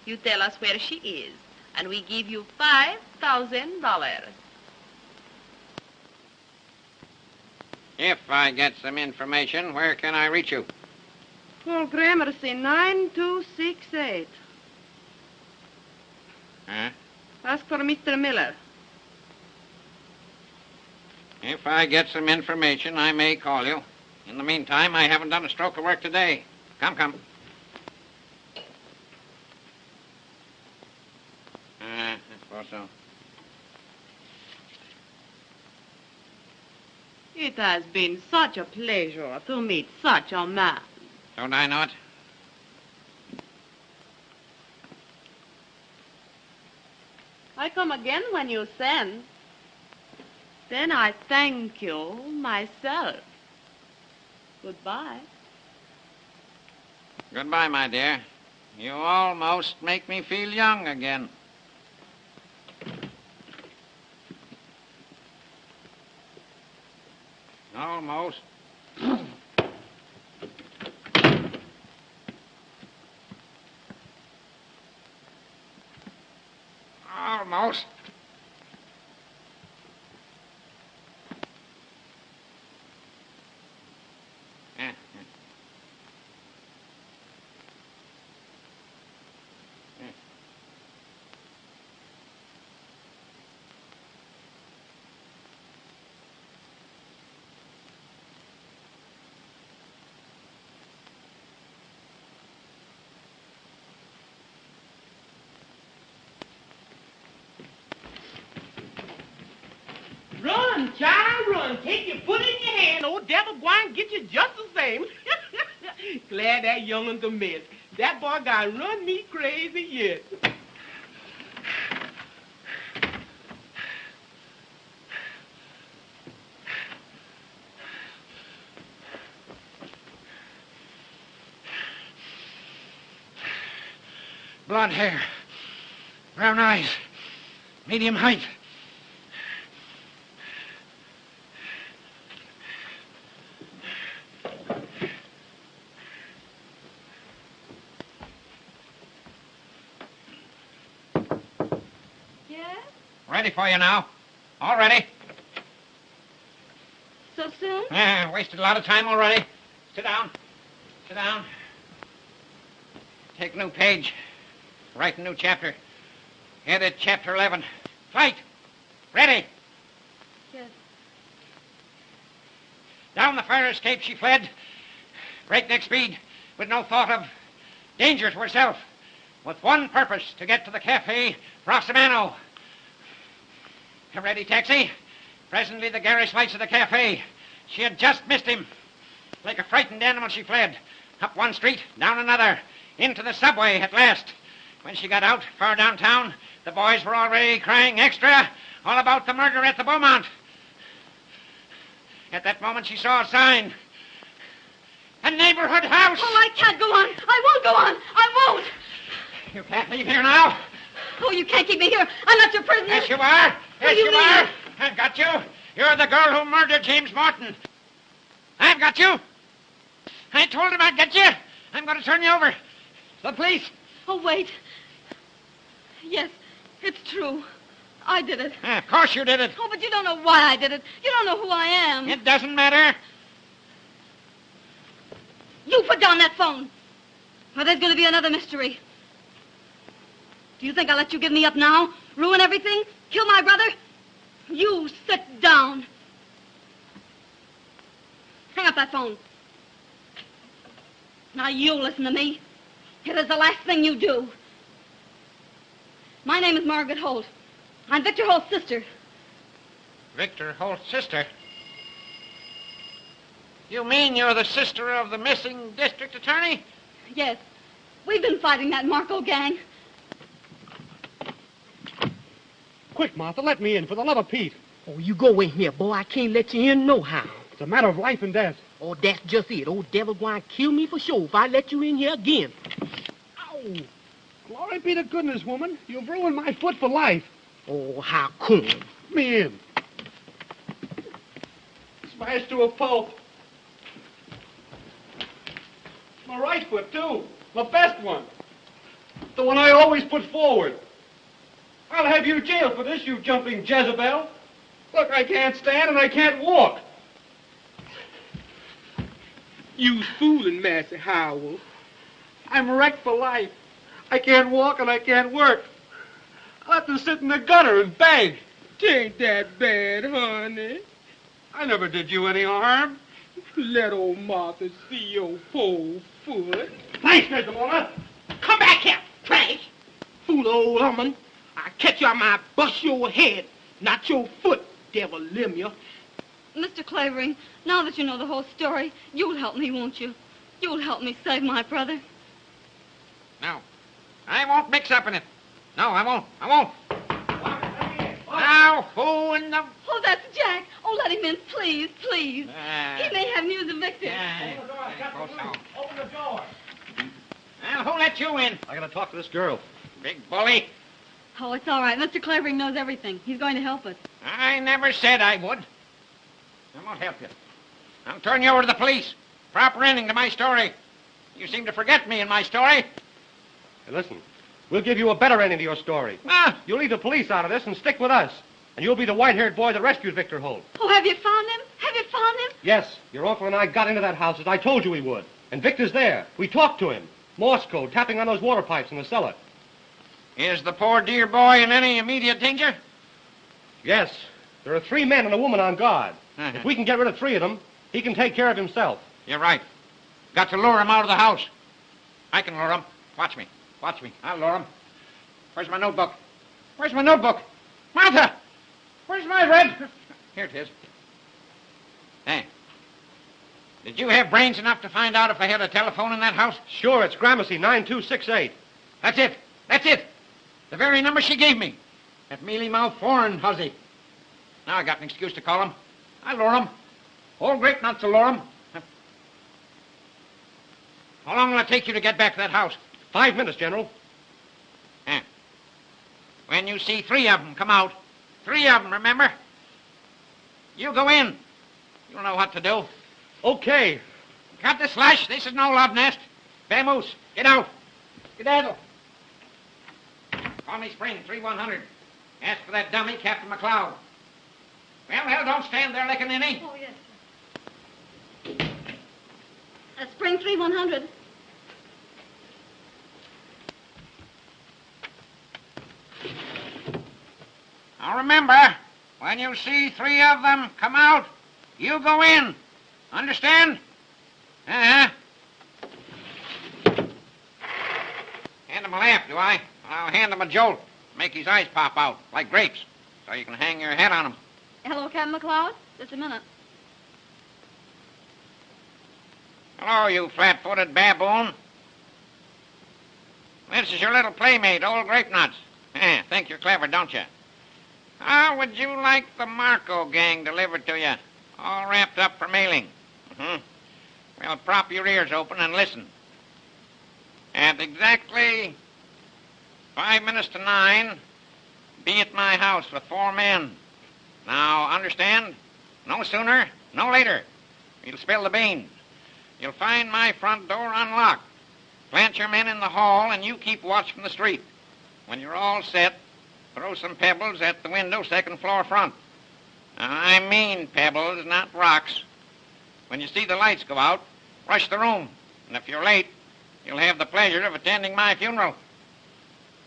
you tell us where she is. And we give you $5,000. If I get some information, where can I reach you? Paul Gramercy, 9268. Huh? Ask for Mr. Miller. If I get some information, I may call you. In the meantime, I haven't done a stroke of work today. Come, come. I suppose so. It has been such a pleasure to meet such a man. Don't I know it? I come again when you send. Then I thank you myself. Goodbye. Goodbye, my dear. You almost make me feel young again. Almost. Almost. Run, child, run. Take your foot in your hand. Old devil gwine get you just the same. Glad that young'un's a mess. That boy got run me crazy yet. Blonde hair. Brown eyes. Medium height. Ready for you now. All ready. So soon? Yeah, wasted a lot of time already. Sit down. Sit down. Take a new page. Write a new chapter. Headed Chapter 11. Flight. Ready. Yes. Down the fire escape she fled. Breakneck speed, with no thought of danger to herself. With one purpose, to get to the cafe Rossimano. A ready taxi. Presently the garish lights of the cafe. She had just missed him. Like a frightened animal she fled. Up one street, down another. Into the subway at last. When she got out, far downtown, the boys were already crying extra all about the murder at the Beaumont. At that moment she saw a sign. A neighborhood house! Oh, I can't go on. I won't go on. I won't. You can't leave here now. Oh, you can't keep me here. I'm not your prisoner. Yes, you are. Yes, you you mean? are. I've got you. You're the girl who murdered James Morton. I've got you. I told him I'd get you. I'm going to turn you over. The police. Oh, wait. Yes, it's true. I did it. Of course you did it. Oh, but you don't know why I did it. You don't know who I am. It doesn't matter. You put down that phone. Or there's going to be another mystery. Do you think I'll let you give me up now? Ruin everything? Kill my brother? You sit down. Hang up that phone. Now you listen to me. It is the last thing you do. My name is Margaret Holt. I'm Victor Holt's sister. Victor Holt's sister? You mean you're the sister of the missing district attorney? Yes. We've been fighting that Marko gang. Quick, Martha, let me in, for the love of Pete. Oh, you go in here, boy. I can't let you in no how. It's a matter of life and death. Oh, that's just it. Old devil going to kill me for sure if I let you in here again. Ow! Glory be to goodness, woman. You've ruined my foot for life. Oh, how come? Let me in. Smashed to a pulp. My right foot, too. The best one. The one I always put forward. I'll have you jailed for this, you jumping Jezebel. Look, I can't stand and I can't walk. You's fooling, Master Howell. I'm wrecked for life. I can't walk and I can't work. I'll have to sit in the gutter and beg. Tain't that bad, honey. I never did you any harm. Let old Martha see your poor foot. Thanks, Mr. Warner. Come back here, trash. Fool old woman. I'll catch you, I might bust your head, not your foot, devil limb you. Mr. Clavering, now that you know the whole story, you'll help me, won't you? You'll help me save my brother. No. I won't mix up in it. No, I won't. I won't. Now, who in the... Oh, that's Jack. Oh, let him in, please, please. He may have news of Victor. Open the door. Well, who let you in? I gotta talk to this girl. Big bully. Oh, it's all right. Mr. Clavering knows everything. He's going to help us. I never said I would. I won't help you. I'll turn you over to the police. Proper ending to my story. You seem to forget me in my story. Hey, listen. We'll give you a better ending to your story. Ah. You'll leave the police out of this and stick with us. And you'll be the white-haired boy that rescued Victor Holt. Oh, have you found him? Have you found him? Yes, your uncle and I got into that house as I told you we would. And Victor's there. We talked to him. Morse code, tapping on those water pipes in the cellar. Is the poor dear boy in any immediate danger? Yes. There are 3 men and a woman on guard. If we can get rid of 3 of them, he can take care of himself. You're right. Got to lure him out of the house. I can lure him. Watch me. Watch me. I'll lure him. Where's my notebook? Where's my notebook? Martha! Where's my red? Here it is. Hey. Did you have brains enough to find out if they had a telephone in that house? Sure, it's Gramercy 9268. That's it. That's it. The very number she gave me. That mealy-mouthed foreign hussy. Now I got an excuse to call him. I'll lure him. All great not to lure him. How long will it take you to get back to that house? 5 minutes, General. When you see 3 of them come out, 3 of them, remember? You go in. You'll know what to do. Okay. Cut the slash. This is no love nest. Vamoose, get out. Skedaddle. Call me Spring, 3100. Ask for that dummy, Captain McLeod. Well, don't stand there licking any. Oh, yes, sir. Spring 3100. Now remember, when you see 3 of them come out, you go in. Understand? Uh-huh. Hand him a lamp, do I? I'll hand him a jolt. Make his eyes pop out, like grapes, so you can hang your head on him. Hello, Captain McLeod. Just a minute. Hello, you flat-footed baboon. This is your little playmate, old Grape Nuts. Think you're clever, don't you? How would you like the Marko gang delivered to you, all wrapped up for mailing? Well, prop your ears open and listen. At exactly 5 minutes to 9, be at my house with 4 men. Now, understand? No sooner, no later. You'll spill the beans. You'll find my front door unlocked. Plant your men in the hall, and you keep watch from the street. When you're all set, throw some pebbles at the window, 2nd floor front. Now, I mean pebbles, not rocks. When you see the lights go out, rush the room. And if you're late, you'll have the pleasure of attending my funeral.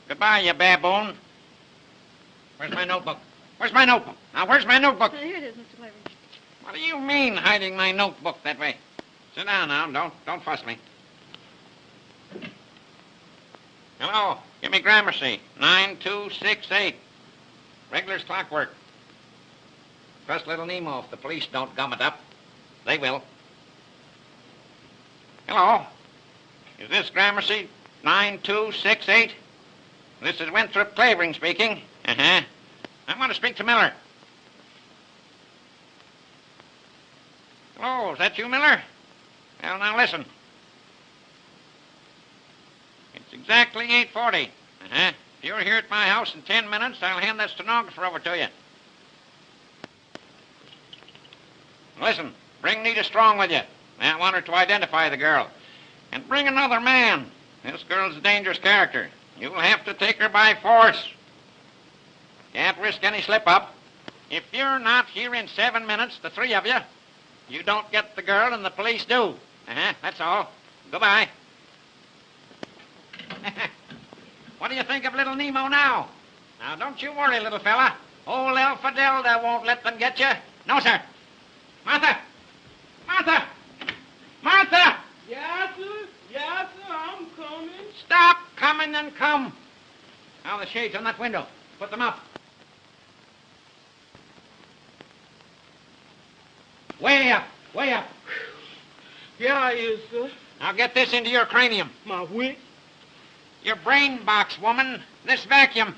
Goodbye, you baboon. Where's my notebook? Where's my notebook? Now, where's my notebook? Here it is, Mr. Clavering. What do you mean, hiding my notebook that way? Sit down now. Don't fuss me. Hello. Give me Gramercy. 9268. Regular's clockwork. Trust little Nemo if the police don't gum it up. They will. Hello. Is this Gramercy 9268? This is Winthrop Clavering speaking. Uh-huh. I want to speak to Miller. Hello, is that you, Miller? Well, now listen. It's exactly 8:40. Uh-huh. If you're here at my house in 10 minutes, I'll hand that stenographer over to you. Listen, bring Nita Strong with you. I want her to identify the girl. And bring another man. This girl's a dangerous character. You'll have to take her by force. Can't risk any slip-up. If you're not here in 7 minutes, the 3 of you, you don't get the girl and the police do. That's all. Goodbye. What do you think of little Nemo now? Now, don't you worry, little fella. Old Alpha Delta won't let them get you. No, sir. Martha! Martha! Martha! Yes, sir. Yes, sir. I'm coming. Stop coming and come. Now, the shades on that window. Put them up. Way up. Way up. Yeah, I is, sir. Now, get this into your cranium. My wit. Your brain box, woman. This vacuum.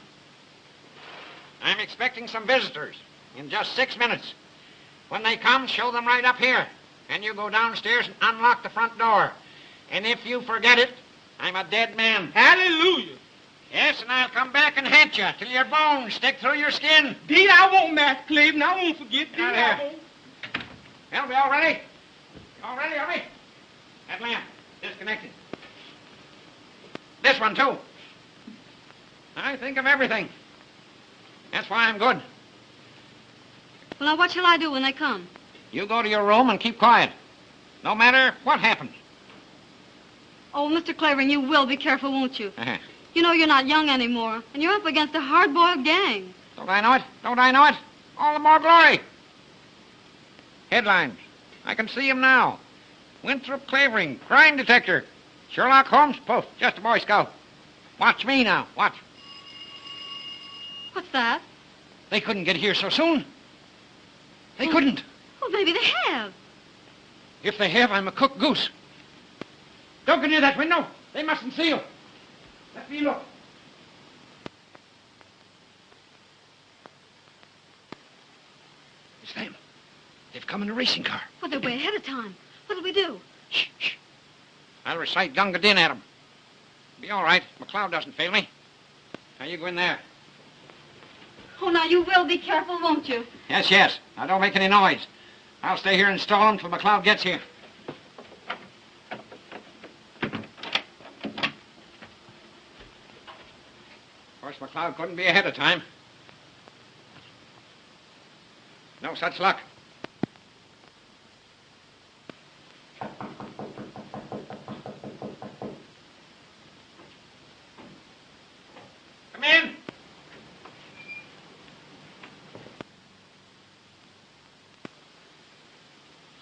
I'm expecting some visitors in just 6 minutes. When they come, show them right up here. And you go downstairs and unlock the front door. And if you forget it, I'm a dead man. Hallelujah. Yes, and I'll come back and haunt you till your bones stick through your skin. Deed, I won't, Master Cleveland. I won't forget. Deed, I won't. Well, we all ready? All ready, are we? That lamp, disconnected. This one, too. I think of everything. That's why I'm good. Well, now, what shall I do when they come? You go to your room and keep quiet. No matter what happens. Oh, Mr. Clavering, you will be careful, won't you? Uh-huh. You know you're not young anymore, and you're up against a hard-boiled gang. Don't I know it? Don't I know it? All the more glory. Headlines. I can see him now. Winthrop Clavering, crime detector. Sherlock Holmes, poof, just a Boy Scout. Watch me now, watch. What's that? They couldn't get here so soon. They couldn't. Well, maybe they have. If they have, I'm a cooked goose. Don't go near that window. They mustn't see you. Let me look. It's them. They've come in a racing car. Well, they're way ahead of time. What'll we do? Shh, shh. I'll recite Gunga Din at them. Be all right. McLeod doesn't fail me. Now, you go in there. Oh, now, you will be careful, won't you? Yes, yes. Now, don't make any noise. I'll stay here and stall them till McLeod gets here. Of course, McLeod couldn't be ahead of time. No such luck. Come in.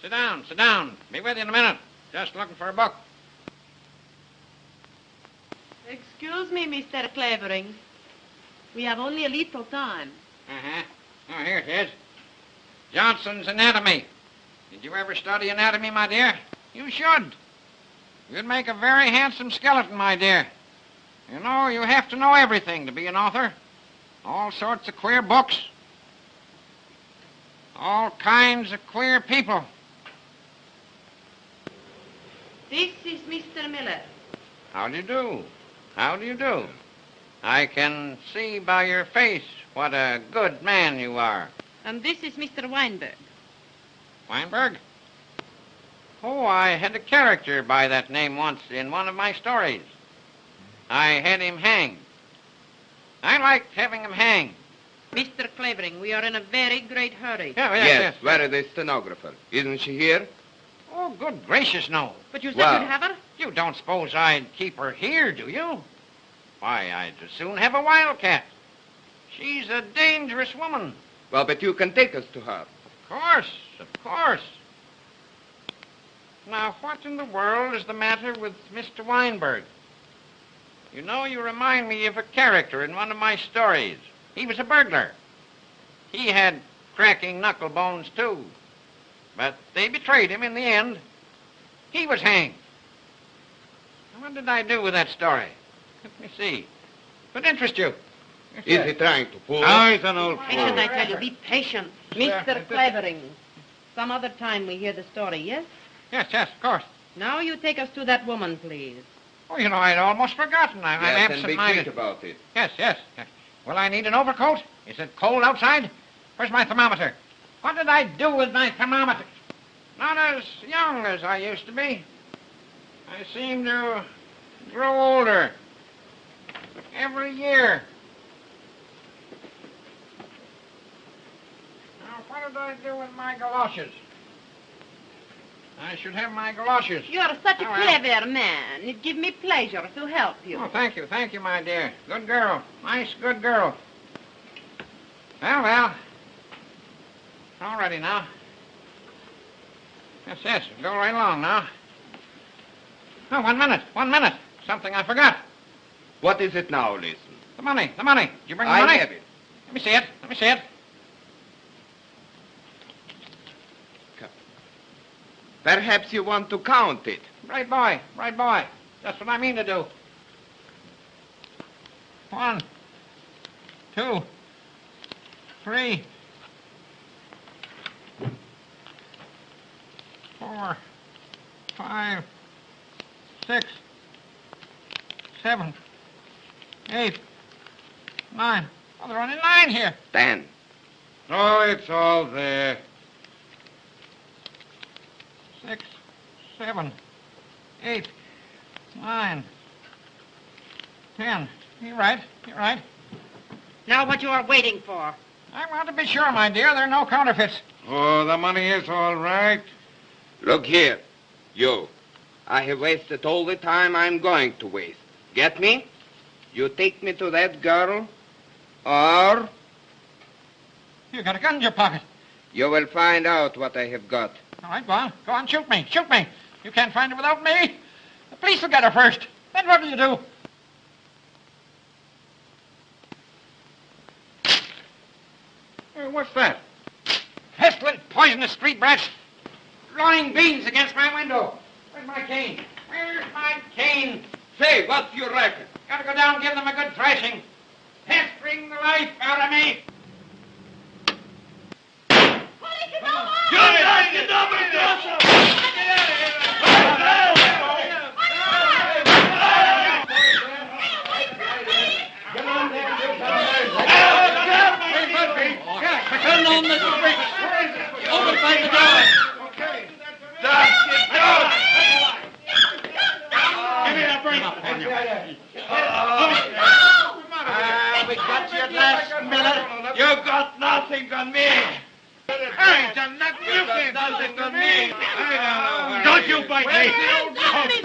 Sit down, sit down. Be with you in a minute. Just looking for a book. Excuse me, Mr. Clavering. We have only a little time. Uh-huh. Oh, here it is. Johnson's Anatomy. Did you ever study anatomy, my dear? You should. You'd make a very handsome skeleton, my dear. You know, you have to know everything to be an author. All sorts of queer books. All kinds of queer people. This is Mr. Miller. How do you do? How do you do? I can see by your face what a good man you are. And this is Mr. Weinberg. Weinberg? Oh, I had a character by that name once in one of my stories. I had him hanged. I liked having him hanged. Mr. Clavering, we are in a very great hurry. Yes. Where is the stenographer? Isn't she here? Oh, good gracious, no. But you said Well- you'd have her? You don't suppose I'd keep her here, do you? Why, I'd as soon have a wildcat. She's a dangerous woman. Well, but you can take us to her. Of course. Now, what in the world is the matter with Mr. Weinberg? You know, you remind me of a character in one of my stories. He was a burglar. He had cracking knuckle bones, too. But they betrayed him in the end. He was hanged. What did I do with that story? Let me see. Could interest you. Is he trying to fool Oh, us? he's an old Patient, fool. I tell you. Be patient. Mr. Clavering. Some other time we hear the story, yes? Yes, of course. Now you take us to that woman, please. Oh, you know, I'd almost forgotten. I'm Yes, and be absent-minded. quick about it. Yes. Will I need an overcoat? Is it cold outside? Where's my thermometer? What did I do with my thermometer? Not as young as I used to be. I seem to grow older every year. Now, what did I do with my galoshes? I should have my galoshes. You are such a Oh, well. clever man. It gives me pleasure to help you. Oh, thank you, my dear. Good girl. Nice, good girl. Well. All ready now. Yes, go right along now. Oh, 1 minute. Something I forgot. What is it now, listen? The money. Did you bring the I money? have it. Let me see it. Perhaps you want to count it. Right boy. That's what I mean to do. 1, 2, 3, 4, 5, 6, 7, 8, 9. Oh, there are only 9 here. 10. Oh, it's all there. 6, 7, 8, 9, 10. You're right. Now what you are waiting for? I want to be sure, my dear, there are no counterfeits. Oh, the money is all right. Look here, you. I have wasted all the time I'm going to waste. Get me? You take me to that girl, or You got a gun in your pocket. you will find out what I have got. All right, go on, shoot me. You can't find her without me. The police will get her first. Then what do you do? Hey, what's that? Pestilent, poisonous street brats. Blowing beans against my window. Where's my cane? Say, what do you reckon? Gotta go down and give them a good thrashing. Pestering the life out of me. Turn on the street. Open by the door. Okay. Give me that brain. We got you at last, Miller. You got nothing on me. I ain't done nothing. You can't do nothing to me. Don't you bite me.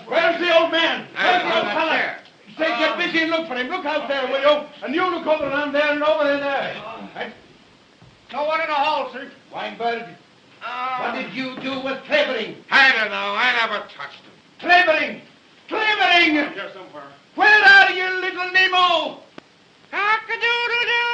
Where's the old man? Where's the old fella? Say, get busy and look for him. Look out there, will you? And you look over around there and over there. No one in the hall, sir. Weinberg, What did you do with Clavering? I don't know. I never touched him. Clavering! Clavering! Here somewhere. Where are you, little Nemo? Cock-a-doodle-doo!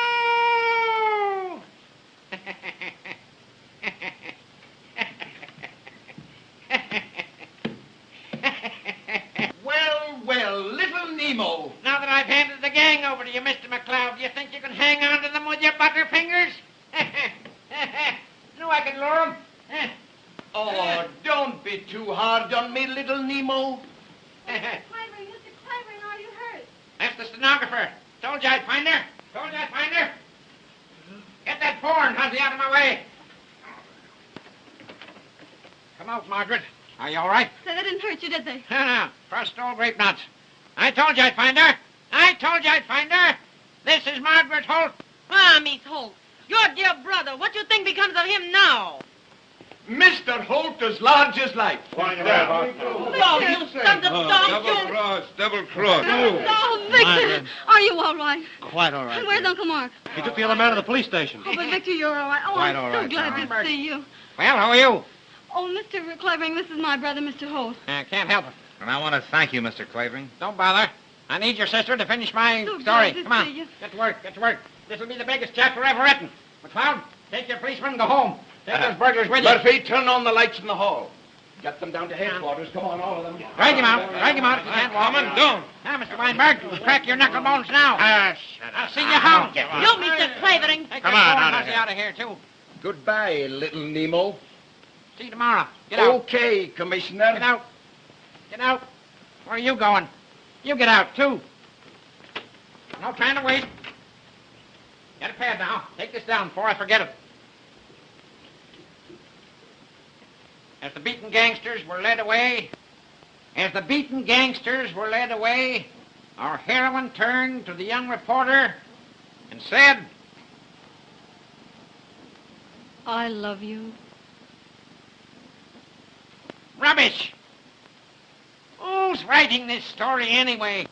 Well, little Nemo. Now that I've handed the gang over to you, Mr. McCloud, do you think you can hang on to them with your butterfingers? Knew I could lure them. Oh, don't be too hard on me, little Nemo. Clavering, Mr. Clavering, are you hurt? That's the stenographer. Told you I'd find her. Get that porn, Hussy, out of my way. Come out, Margaret. Are you all right? Say, they didn't hurt you, did they? No. Crushed old grape nuts. I told you I'd find her. This is Margaret Holt. Ah, Miss Holt, your dear brother, what do you think becomes of him now? Mr. Holt as large as life. Why, Oh, you sons of dogs, you... Double cross. Oh, Victor, Margaret. are you all right? Quite all right. And where's Uncle Mark? He took the other man to the police station. Oh, but Victor, you're all right. Oh, Quite I'm all so right, glad Margaret. to see you. Well, who are you? Oh, Mr. Clavering, this is my brother, Mr. Holt. Can't help it. And I want to thank you, Mr. Clavering. Don't bother. I need your sister to finish my So story. glad to Come on. see you. Get to work. This will be the biggest chapter ever written. McCloud, take your policeman and go home. Take those burglars with you. Murphy, turn on the lights in the hall. Get them down to headquarters. Come on, all of them. Drag him out if you can't walk. Don't. Now, Mr. Weinberg, crack your knuckle bones now. Shut I'll see you home. You, Mr. Clavering. Take Come that on, phone out of Hussy here. out of here, too. Goodbye, little Nemo. See you tomorrow. Get out. Okay, Commissioner. Get out. Get out. Where are you going? You get out, too. No time to waste. Get a pad now. Take this down before I forget it. As the beaten gangsters were led away, our heroine turned to the young reporter and said, I love you. Rubbish! Who's writing this story anyway?